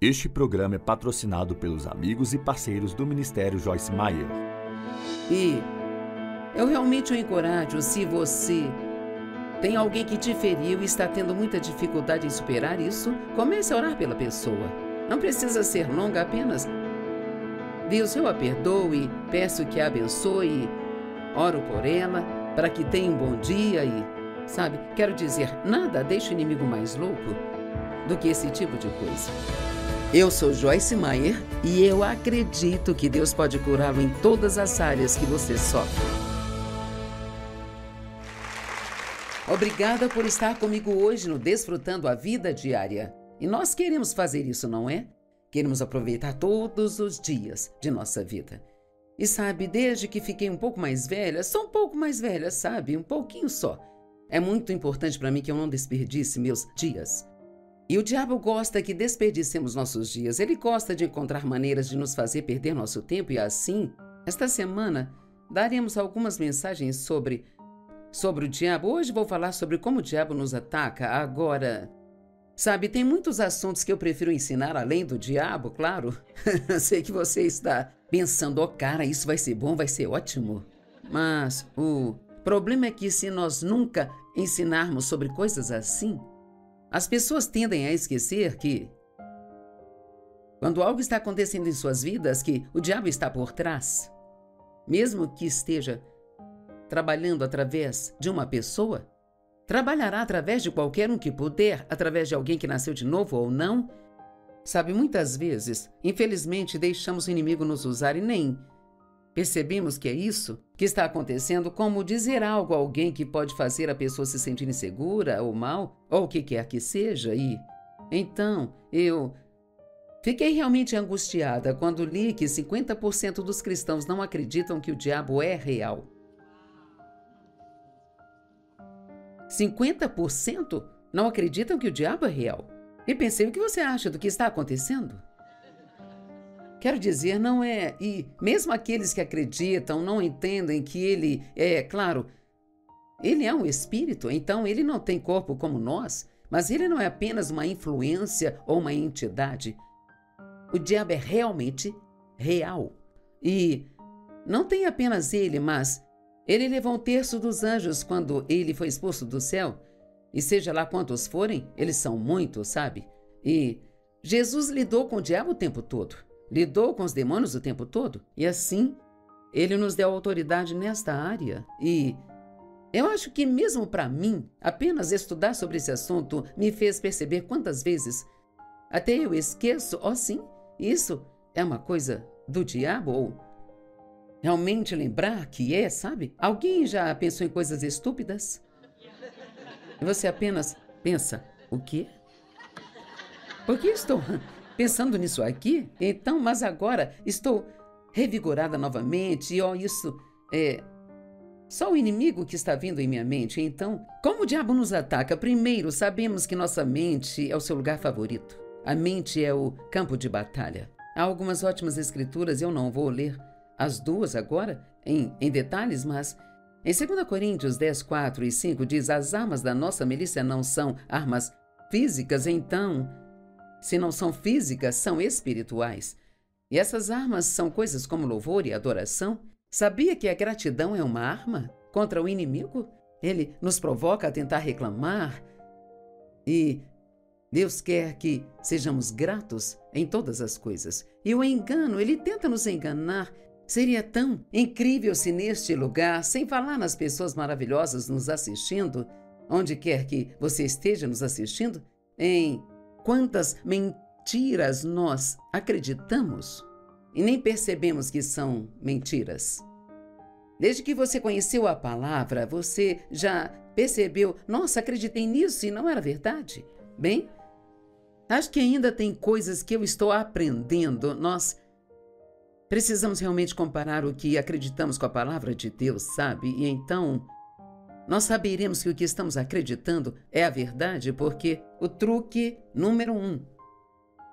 Este programa é patrocinado pelos amigos e parceiros do Ministério Joyce Meyer. E eu realmente o encorajo, se você tem alguém que te feriu e está tendo muita dificuldade em superar isso, comece a orar pela pessoa. Não precisa ser longa, apenas: Deus, eu a perdoo e peço que a abençoe, oro por ela, para que tenha um bom dia e, sabe, quero dizer, nada deixa o inimigo mais louco do que esse tipo de coisa. Eu sou Joyce Meyer e eu acredito que Deus pode curá-lo em todas as áreas que você sofre. Obrigada por estar comigo hoje no Desfrutando a Vida Diária. E nós queremos fazer isso, não é? Queremos aproveitar todos os dias de nossa vida. E sabe, desde que fiquei um pouco mais velha, só um pouco mais velha, sabe? Um pouquinho só. É muito importante para mim que eu não desperdice meus dias. E o diabo gosta que desperdicemos nossos dias. Ele gosta de encontrar maneiras de nos fazer perder nosso tempo e assim, esta semana, daremos algumas mensagens sobre o diabo. Hoje vou falar sobre como o diabo nos ataca. Agora, sabe, tem muitos assuntos que eu prefiro ensinar além do diabo, claro. Sei que você está pensando, cara, isso vai ser bom, vai ser ótimo. Mas o problema é que se nós nunca ensinarmos sobre coisas assim, as pessoas tendem a esquecer que quando algo está acontecendo em suas vidas, que o diabo está por trás, mesmo que esteja trabalhando através de uma pessoa, trabalhará através de qualquer um que puder, através de alguém que nasceu de novo ou não. Sabe, muitas vezes, infelizmente, deixamos o inimigo nos usar e nem percebemos que é isso que está acontecendo, como dizer algo a alguém que pode fazer a pessoa se sentir insegura ou mal, ou o que quer que seja. E então, eu fiquei realmente angustiada quando li que 50% dos cristãos não acreditam que o diabo é real. 50% não acreditam que o diabo é real. E pensei, o que você acha do que está acontecendo? Quero dizer, não é... E mesmo aqueles que acreditam não entendem que ele é, claro, ele é um espírito, então ele não tem corpo como nós, mas ele não é apenas uma influência ou uma entidade. O diabo é realmente real. E não tem apenas ele, mas ele levou 1/3 dos anjos quando ele foi expulso do céu. E seja lá quantos forem, eles são muitos, sabe? E Jesus lidou com o diabo o tempo todo. Lidou com os demônios o tempo todo. E assim, ele nos deu autoridade nesta área. E eu acho que mesmo para mim, apenas estudar sobre esse assunto me fez perceber quantas vezes até eu esqueço, sim, isso é uma coisa do diabo, ou realmente lembrar que é, sabe? Alguém já pensou em coisas estúpidas? E você apenas pensa, o quê? Por que estou pensando nisso aqui? Então, mas agora estou revigorada novamente e isso é só o inimigo que está vindo em minha mente. Então, como o diabo nos ataca? Primeiro, sabemos que nossa mente é o seu lugar favorito. A mente é o campo de batalha. Há algumas ótimas escrituras, eu não vou ler as duas agora, em detalhes, mas em 2 Coríntios 10, 4 e 5 diz: as armas da nossa milícia não são armas físicas, então, se não são físicas, são espirituais. E essas armas são coisas como louvor e adoração. Sabia que a gratidão é uma arma contra o inimigo? Ele nos provoca a tentar reclamar e Deus quer que sejamos gratos em todas as coisas. E o engano, ele tenta nos enganar. Seria tão incrível se neste lugar, sem falar nas pessoas maravilhosas nos assistindo, onde quer que você esteja nos assistindo, em quantas mentiras nós acreditamos e nem percebemos que são mentiras. Desde que você conheceu a palavra, você já percebeu, nossa, acreditei nisso e não era verdade? Bem, acho que ainda tem coisas que eu estou aprendendo. Nós precisamos realmente comparar o que acreditamos com a palavra de Deus, sabe? E então, nós saberemos que o que estamos acreditando é a verdade, porque o truque número 1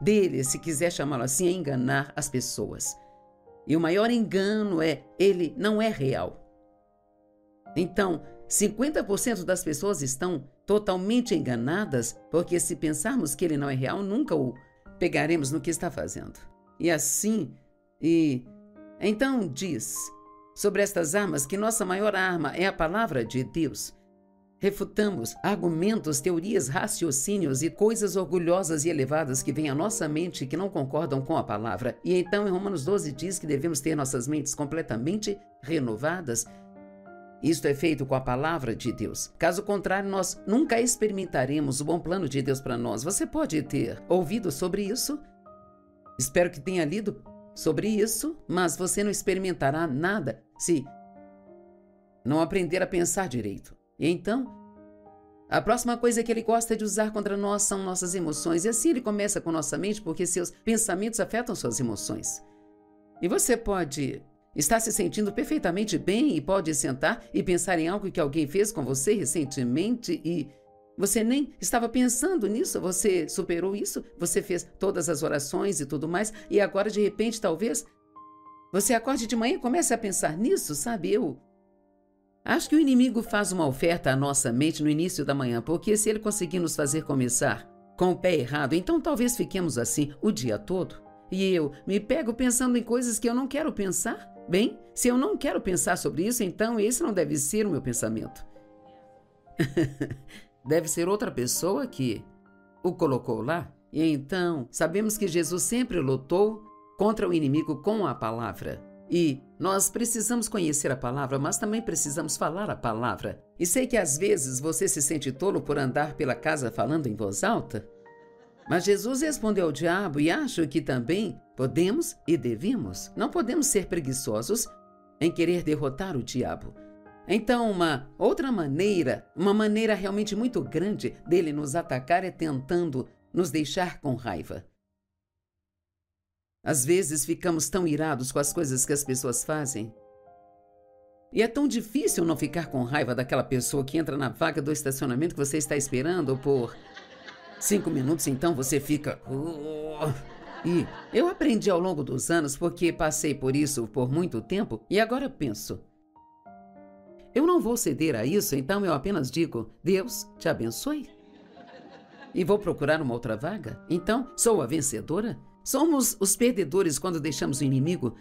dele, se quiser chamá-lo assim, é enganar as pessoas. E o maior engano ele não é real. Então, 50% das pessoas estão totalmente enganadas, porque se pensarmos que ele não é real, nunca o pegaremos no que está fazendo. E assim, então diz sobre estas armas que nossa maior arma é a palavra de Deus. Refutamos argumentos, teorias, raciocínios e coisas orgulhosas e elevadas que vêm à nossa mente e que não concordam com a palavra. E então em Romanos 12 diz que devemos ter nossas mentes completamente renovadas. Isto é feito com a palavra de Deus. Caso contrário, nós nunca experimentaremos o bom plano de Deus para nós. Você pode ter ouvido sobre isso, espero que tenha lido sobre isso, mas você não experimentará nada se não aprender a pensar direito. E então, a próxima coisa que ele gosta de usar contra nós são nossas emoções. E assim ele começa com nossa mente, porque seus pensamentos afetam suas emoções. E você pode estar se sentindo perfeitamente bem e pode sentar e pensar em algo que alguém fez com você recentemente e você nem estava pensando nisso, você superou isso, você fez todas as orações e tudo mais, e agora de repente talvez você acorde de manhã e comece a pensar nisso, sabe? Eu acho que o inimigo faz uma oferta à nossa mente no início da manhã, porque se ele conseguir nos fazer começar com o pé errado, então talvez fiquemos assim o dia todo. E eu me pego pensando em coisas que eu não quero pensar. Bem, se eu não quero pensar sobre isso, então esse não deve ser o meu pensamento. Deve ser outra pessoa que o colocou lá. E então, sabemos que Jesus sempre lutou contra o inimigo com a palavra. E nós precisamos conhecer a palavra, mas também precisamos falar a palavra. E sei que às vezes você se sente tolo por andar pela casa falando em voz alta. Mas Jesus respondeu ao diabo e acho que também podemos e devemos. Não podemos ser preguiçosos em querer derrotar o diabo. Então, uma outra maneira, uma maneira realmente muito grande dele nos atacar é tentando nos deixar com raiva. Às vezes ficamos tão irados com as coisas que as pessoas fazem. E é tão difícil não ficar com raiva daquela pessoa que entra na vaga do estacionamento que você está esperando por 5 minutos, então você fica... E eu aprendi ao longo dos anos, porque passei por isso por muito tempo, e agora eu penso, eu não vou ceder a isso, então eu apenas digo, Deus te abençoe. E vou procurar uma outra vaga? Então, sou a vencedora? Somos os perdedores quando deixamos o inimigo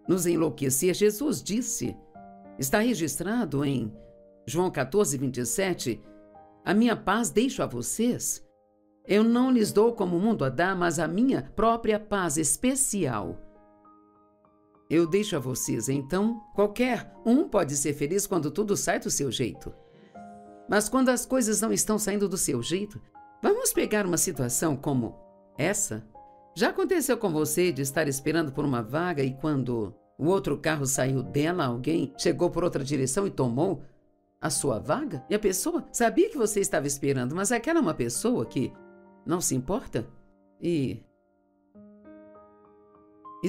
nos enlouquecer. Jesus disse, está registrado em João 14, 27, a minha paz deixo a vocês. Eu não lhes dou como o mundo a dá, mas a minha própria paz especial eu deixo a vocês. Então, qualquer um pode ser feliz quando tudo sai do seu jeito. Mas quando as coisas não estão saindo do seu jeito, vamos pegar uma situação como essa. Já aconteceu com você de estar esperando por uma vaga e quando o outro carro saiu dela, alguém chegou por outra direção e tomou a sua vaga? E a pessoa sabia que você estava esperando, mas aquela é uma pessoa que não se importa? E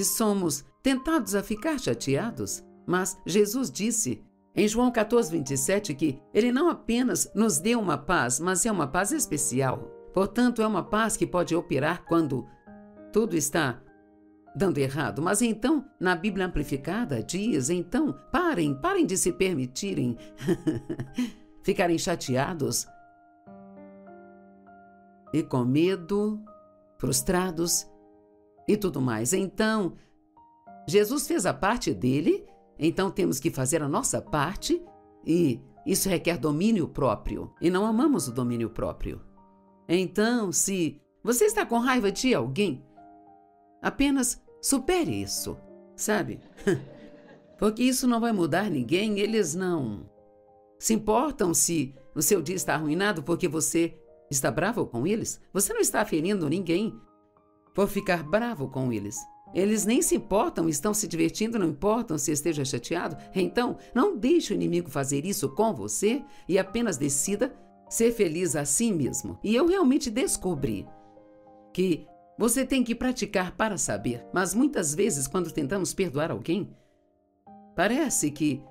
somos tentados a ficar chateados. Mas Jesus disse em João 14, 27 que ele não apenas nos deu uma paz, mas é uma paz especial. Portanto, é uma paz que pode operar quando tudo está dando errado. Mas então, na Bíblia Amplificada, diz, então, parem de se permitirem ficarem chateados e com medo, frustrados e tudo mais. Então, Jesus fez a parte dele, então temos que fazer a nossa parte e isso requer domínio próprio. E não amamos o domínio próprio. Então, se você está com raiva de alguém, apenas supere isso, sabe? Porque isso não vai mudar ninguém, eles não se importam se o seu dia está arruinado porque você está bravo com eles. Você não está ferindo ninguém por ficar bravo com eles. Eles nem se importam, estão se divertindo, não importam se esteja chateado. Então, não deixe o inimigo fazer isso com você e apenas decida ser feliz assim mesmo. E eu realmente descobri que você tem que praticar para saber. Mas muitas vezes, quando tentamos perdoar alguém, parece que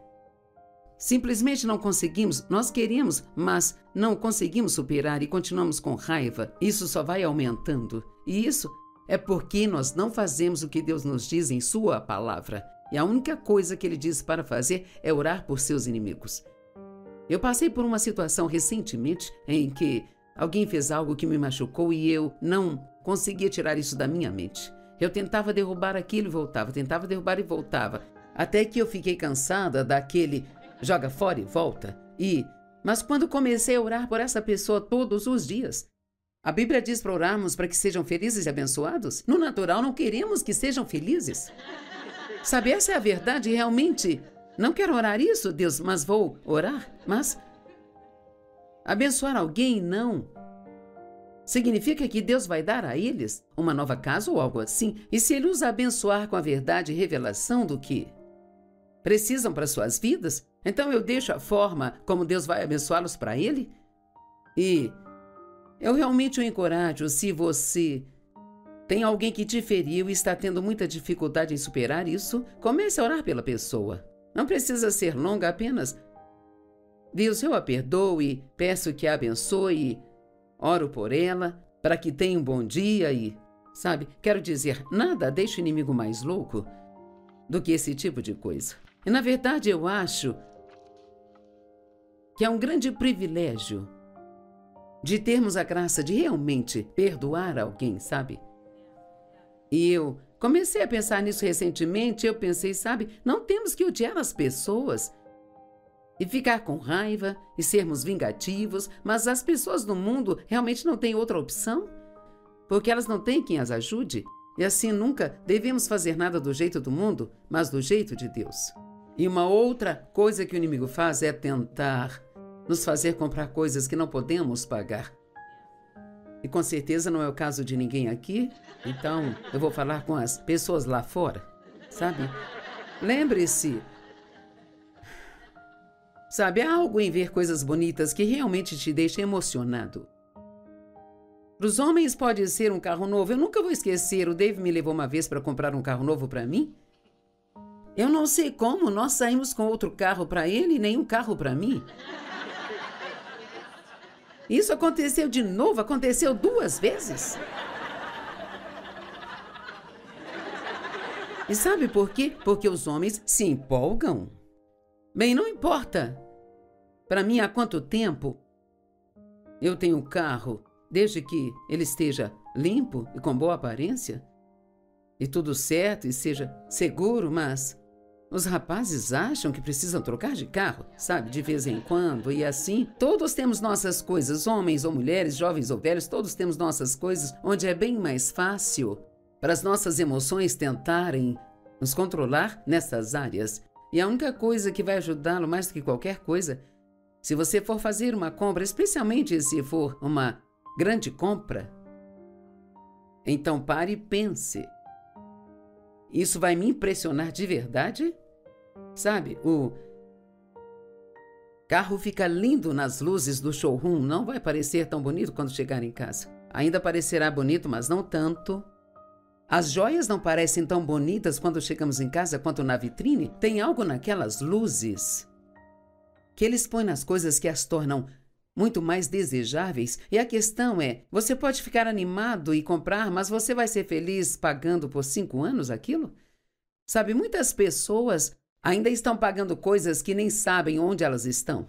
simplesmente não conseguimos. Nós queremos, mas não conseguimos superar e continuamos com raiva. Isso só vai aumentando. E isso é porque nós não fazemos o que Deus nos diz em sua palavra. E a única coisa que ele diz para fazer é orar por seus inimigos. Eu passei por uma situação recentemente em que alguém fez algo que me machucou e eu não conseguia tirar isso da minha mente. Eu tentava derrubar aquilo e voltava, tentava derrubar e voltava. Até que eu fiquei cansada daquele joga fora e volta. Mas quando comecei a orar por essa pessoa todos os dias, a Bíblia diz para orarmos para que sejam felizes e abençoados. No natural, não queremos que sejam felizes. Sabe, essa é a verdade. Realmente, não quero orar isso, Deus, mas vou orar. Mas abençoar alguém, não. Significa que Deus vai dar a eles uma nova casa ou algo assim. E se Ele os abençoar com a verdade e revelação do que precisam para suas vidas, então eu deixo a forma como Deus vai abençoá-los para Ele? E eu realmente o encorajo, se você tem alguém que te feriu e está tendo muita dificuldade em superar isso, comece a orar pela pessoa. Não precisa ser longa, apenas Deus, eu a perdoo e peço que a abençoe, oro por ela, para que tenha um bom dia e, sabe, quero dizer, nada deixa o inimigo mais louco do que esse tipo de coisa. E, na verdade, eu acho que é um grande privilégio de termos a graça de realmente perdoar alguém, sabe? E eu comecei a pensar nisso recentemente, eu pensei, sabe, não temos que odiar as pessoas e ficar com raiva e sermos vingativos, mas as pessoas no mundo realmente não têm outra opção, porque elas não têm quem as ajude, e assim nunca devemos fazer nada do jeito do mundo, mas do jeito de Deus. E uma outra coisa que o inimigo faz é tentar nos fazer comprar coisas que não podemos pagar. E com certeza não é o caso de ninguém aqui, então eu vou falar com as pessoas lá fora, sabe? Lembre-se, sabe, há algo em ver coisas bonitas que realmente te deixa emocionado. Para os homens pode ser um carro novo. Eu nunca vou esquecer, o Dave me levou uma vez para comprar um carro novo para mim. Eu não sei como, nós saímos com outro carro para ele e nenhum carro para mim. Isso aconteceu de novo, aconteceu 2 vezes. E sabe por quê? Porque os homens se empolgam. Bem, não importa. Para mim, há quanto tempo eu tenho um carro, desde que ele esteja limpo e com boa aparência, e tudo certo e seja seguro, mas os rapazes acham que precisam trocar de carro, sabe, de vez em quando, e assim, todos temos nossas coisas, homens ou mulheres, jovens ou velhos, todos temos nossas coisas, onde é bem mais fácil para as nossas emoções tentarem nos controlar nessas áreas. E a única coisa que vai ajudá-lo mais do que qualquer coisa, se você for fazer uma compra, especialmente se for uma grande compra, então pare e pense. Isso vai me impressionar de verdade? Sabe, o carro fica lindo nas luzes do showroom, não vai parecer tão bonito quando chegar em casa. Ainda parecerá bonito, mas não tanto. As joias não parecem tão bonitas quando chegamos em casa quanto na vitrine. Tem algo naquelas luzes que eles põem nas coisas que as tornam muito mais desejáveis. E a questão é, você pode ficar animado e comprar, mas você vai ser feliz pagando por 5 anos aquilo? Sabe, muitas pessoas ainda estão pagando coisas que nem sabem onde elas estão,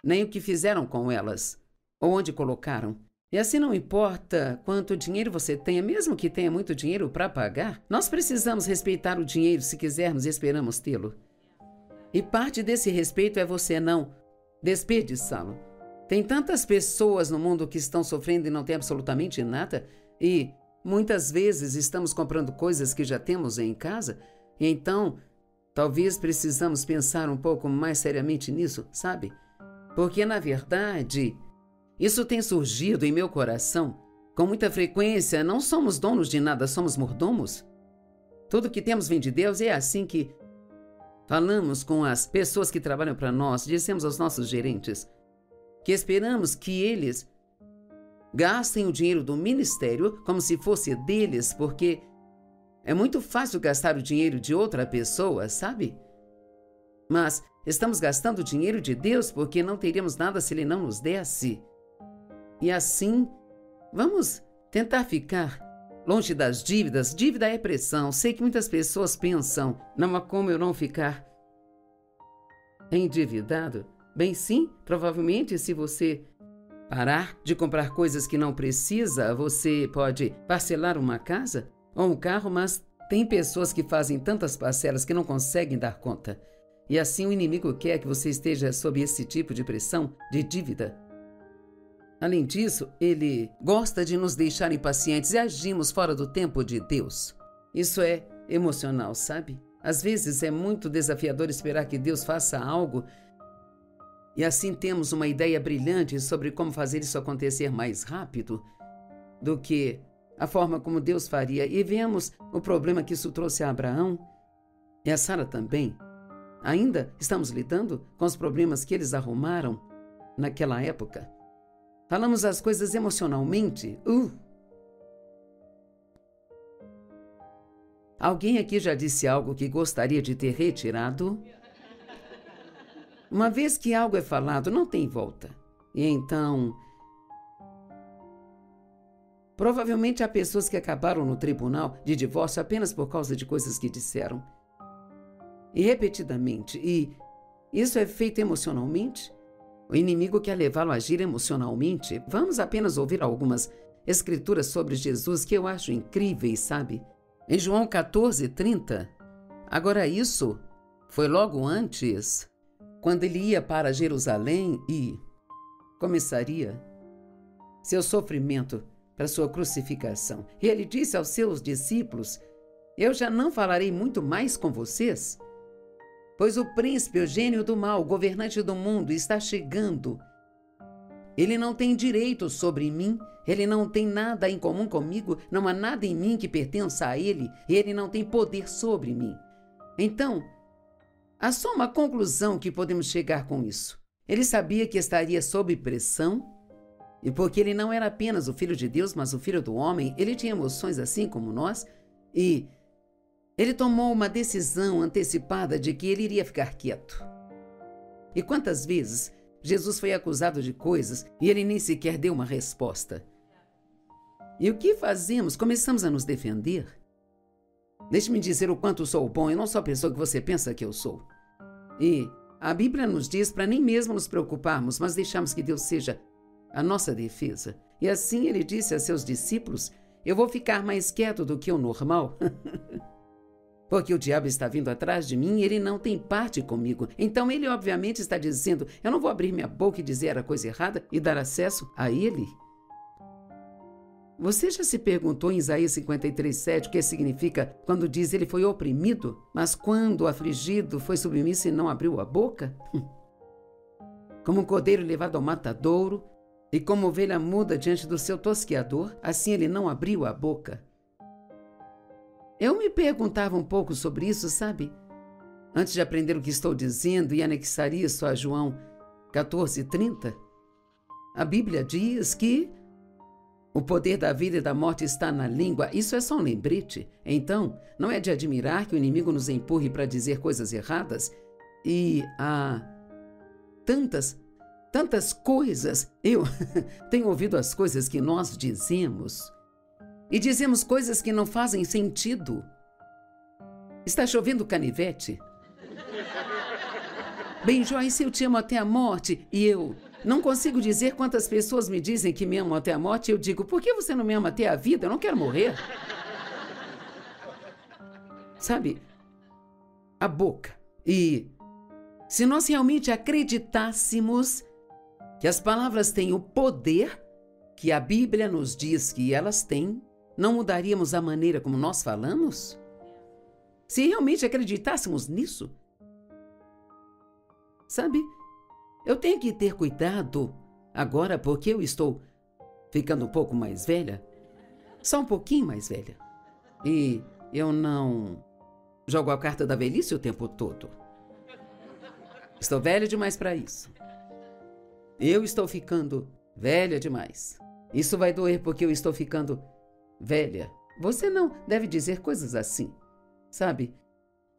nem o que fizeram com elas, ou onde colocaram. E assim não importa quanto dinheiro você tenha, mesmo que tenha muito dinheiro para pagar, nós precisamos respeitar o dinheiro se quisermos e esperamos tê-lo. E parte desse respeito é você não desperdiçá-lo. Tem tantas pessoas no mundo que estão sofrendo e não têm absolutamente nada, e muitas vezes estamos comprando coisas que já temos em casa, e então talvez precisamos pensar um pouco mais seriamente nisso, sabe? Porque, na verdade, isso tem surgido em meu coração com muita frequência. Não somos donos de nada, somos mordomos. Tudo que temos vem de Deus, e é assim que falamos com as pessoas que trabalham para nós, dizemos aos nossos gerentes que esperamos que eles gastem o dinheiro do ministério como se fosse deles, porque é muito fácil gastar o dinheiro de outra pessoa, sabe? Mas estamos gastando o dinheiro de Deus porque não teríamos nada se Ele não nos desse. E assim, vamos tentar ficar longe das dívidas. Dívida é pressão. Sei que muitas pessoas pensam, não há como eu não ficar endividado. Bem, sim, provavelmente se você Parar de comprar coisas que não precisa. Você pode parcelar uma casa ou um carro, mas tem pessoas que fazem tantas parcelas que não conseguem dar conta. E assim o inimigo quer que você esteja sob esse tipo de pressão, de dívida. Além disso, ele gosta de nos deixar impacientes e agimos fora do tempo de Deus. Isso é emocional, sabe? Às vezes é muito desafiador esperar que Deus faça algo e assim temos uma ideia brilhante sobre como fazer isso acontecer mais rápido do que a forma como Deus faria. E vemos o problema que isso trouxe a Abraão e a Sara também. Ainda estamos lidando com os problemas que eles arrumaram naquela época. Falamos as coisas emocionalmente. Alguém aqui já disse algo que gostaria de ter retirado? Uma vez que algo é falado, não tem volta. E então, provavelmente há pessoas que acabaram no tribunal de divórcio apenas por causa de coisas que disseram. E repetidamente. E isso é feito emocionalmente? O inimigo quer levá-lo a agir emocionalmente. Vamos apenas ouvir algumas escrituras sobre Jesus que eu acho incríveis, sabe? Em João 14:30. Agora isso foi logo antes, quando ele ia para Jerusalém e começaria seu sofrimento para sua crucificação. E ele disse aos seus discípulos: eu já não falarei muito mais com vocês, pois o príncipe, o gênio do mal, o governante do mundo, está chegando. Ele não tem direito sobre mim, ele não tem nada em comum comigo, não há nada em mim que pertença a ele, e ele não tem poder sobre mim. Então, há só uma conclusão que podemos chegar com isso. Ele sabia que estaria sob pressão, e porque ele não era apenas o Filho de Deus, mas o Filho do homem, ele tinha emoções assim como nós, e ele tomou uma decisão antecipada de que ele iria ficar quieto. E quantas vezes Jesus foi acusado de coisas e ele nem sequer deu uma resposta? E o que fazemos? Começamos a nos defender. Deixe-me dizer o quanto sou bom, eu não sou a pessoa que você pensa que eu sou. E a Bíblia nos diz para nem mesmo nos preocuparmos, mas deixarmos que Deus seja a nossa defesa. E assim ele disse a seus discípulos: eu vou ficar mais quieto do que o normal. Porque o diabo está vindo atrás de mim e ele não tem parte comigo. Então ele obviamente está dizendo: eu não vou abrir minha boca e dizer a coisa errada e dar acesso a ele. Você já se perguntou em Isaías 53:7 o que significa quando diz ele foi oprimido, mas quando afligido foi submisso e não abriu a boca? Como um cordeiro levado ao matadouro e como ovelha muda diante do seu tosqueador, assim ele não abriu a boca. Eu me perguntava um pouco sobre isso, sabe? Antes de aprender o que estou dizendo e anexar isso a João 14:30, a Bíblia diz que o poder da vida e da morte está na língua. Isso é só um lembrete. Então, não é de admirar que o inimigo nos empurre para dizer coisas erradas. E há tantas coisas. Eu tenho ouvido as coisas que nós dizemos. E dizemos coisas que não fazem sentido. Está chovendo canivete? Bem, Joyce, eu te amo até a morte. E eu não consigo dizer quantas pessoas me dizem que me amam até a morte. E eu digo: por que você não me ama até a vida? Eu não quero morrer. Sabe? A boca. E se nós realmente acreditássemos que as palavras têm o poder que a Bíblia nos diz que elas têm, não mudaríamos a maneira como nós falamos? Se realmente acreditássemos nisso? Sabe, eu tenho que ter cuidado agora porque eu estou ficando um pouco mais velha, só um pouquinho mais velha. E eu não jogo a carta da velhice o tempo todo. Estou velha demais para isso. Eu estou ficando velha demais. Isso vai doer porque eu estou ficando velha. Você não deve dizer coisas assim, sabe?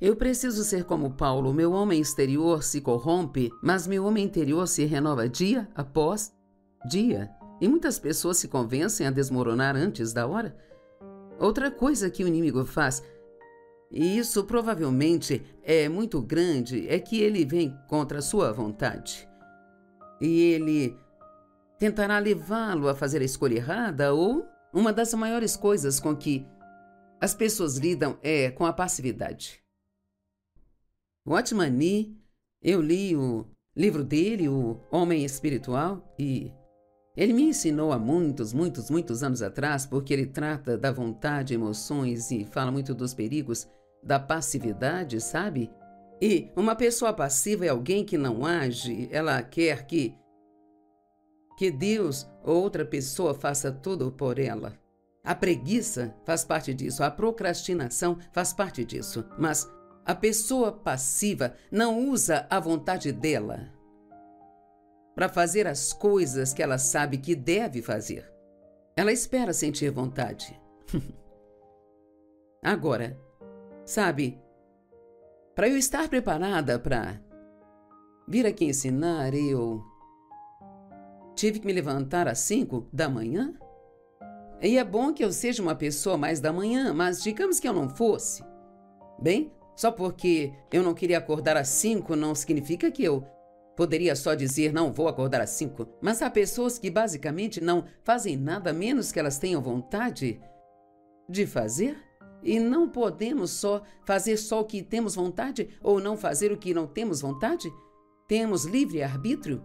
Eu preciso ser como Paulo. Meu homem exterior se corrompe, mas meu homem interior se renova dia após dia. E muitas pessoas se convencem a desmoronar antes da hora. Outra coisa que o inimigo faz, e isso provavelmente é muito grande, é que ele vem contra a sua vontade. E ele tentará levá-lo a fazer a escolha errada, ou uma das maiores coisas com que as pessoas lidam é com a passividade. Watchman Nee, eu li o livro dele, O Homem Espiritual, e ele me ensinou há muitos anos atrás, porque ele trata da vontade, emoções e fala muito dos perigos da passividade, sabe? E uma pessoa passiva é alguém que não age, ela quer que Deus ou outra pessoa faça tudo por ela. A preguiça faz parte disso, a procrastinação faz parte disso, mas a pessoa passiva não usa a vontade dela para fazer as coisas que ela sabe que deve fazer. Ela espera sentir vontade. Agora, sabe, para eu estar preparada para vir aqui ensinar, eu tive que me levantar às 5 da manhã. E é bom que eu seja uma pessoa mais da manhã, mas digamos que eu não fosse. Bem, só porque eu não queria acordar às 5 não significa que eu poderia só dizer não vou acordar às 5. Mas há pessoas que basicamente não fazem nada menos que elas tenham vontade de fazer. E não podemos só fazer só o que temos vontade ou não fazer o que não temos vontade. Temos livre-arbítrio.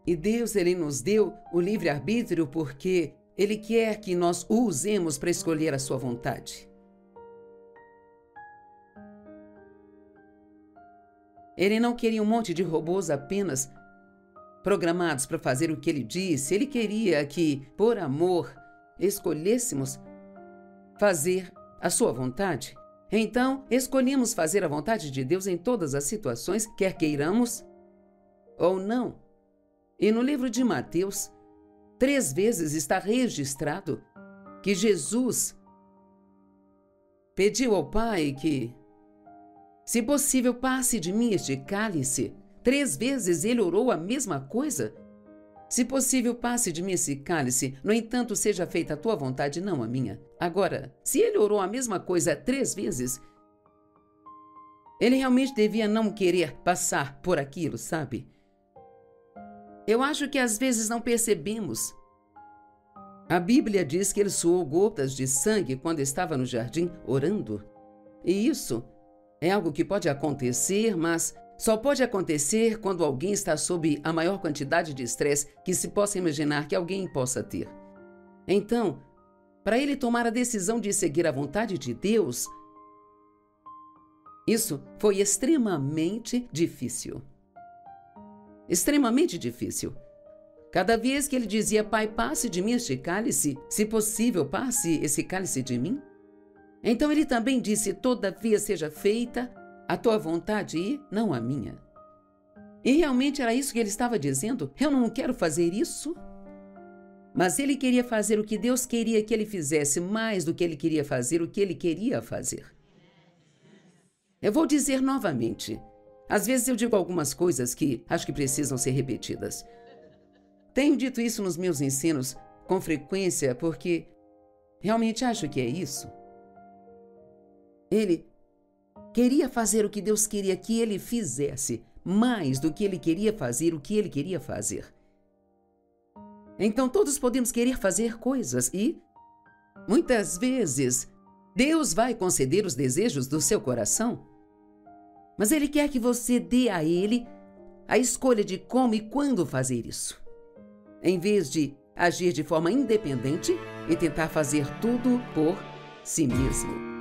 E Deus, Ele nos deu o livre-arbítrio porque Ele quer que nós o usemos para escolher a sua vontade. Ele não queria um monte de robôs apenas programados para fazer o que Ele disse. Ele queria que, por amor, escolhêssemos fazer a sua vontade. Então, escolhemos fazer a vontade de Deus em todas as situações, quer queiramos ou não. E no livro de Mateus, 3 vezes está registrado que Jesus pediu ao Pai que, se possível, passe de mim este cálice. 3 vezes ele orou a mesma coisa. Se possível, passe de mim esse cálice. No entanto, seja feita a tua vontade, não a minha. Agora, se ele orou a mesma coisa 3 vezes, ele realmente devia não querer passar por aquilo, sabe? Eu acho que às vezes não percebemos. A Bíblia diz que ele suou gotas de sangue quando estava no jardim orando. E isso é algo que pode acontecer, mas só pode acontecer quando alguém está sob a maior quantidade de estresse que se possa imaginar que alguém possa ter. Então, para ele tomar a decisão de seguir a vontade de Deus, isso foi extremamente difícil. Extremamente difícil. Cada vez que ele dizia, Pai, passe de mim este cálice, se possível, passe esse cálice de mim. Então ele também disse, todavia seja feita a tua vontade e não a minha. E realmente era isso que ele estava dizendo. Eu não quero fazer isso. Mas ele queria fazer o que Deus queria que ele fizesse, mais do que ele queria fazer o que ele queria fazer. Eu vou dizer novamente. Às vezes eu digo algumas coisas que acho que precisam ser repetidas. Tenho dito isso nos meus ensinos com frequência porque realmente acho que é isso. Ele queria fazer o que Deus queria que ele fizesse, mais do que ele queria fazer o que ele queria fazer. Então todos podemos querer fazer coisas e, muitas vezes, Deus vai conceder os desejos do seu coração. Mas Ele quer que você dê a Ele a escolha de como e quando fazer isso. Em vez de agir de forma independente e tentar fazer tudo por si mesmo.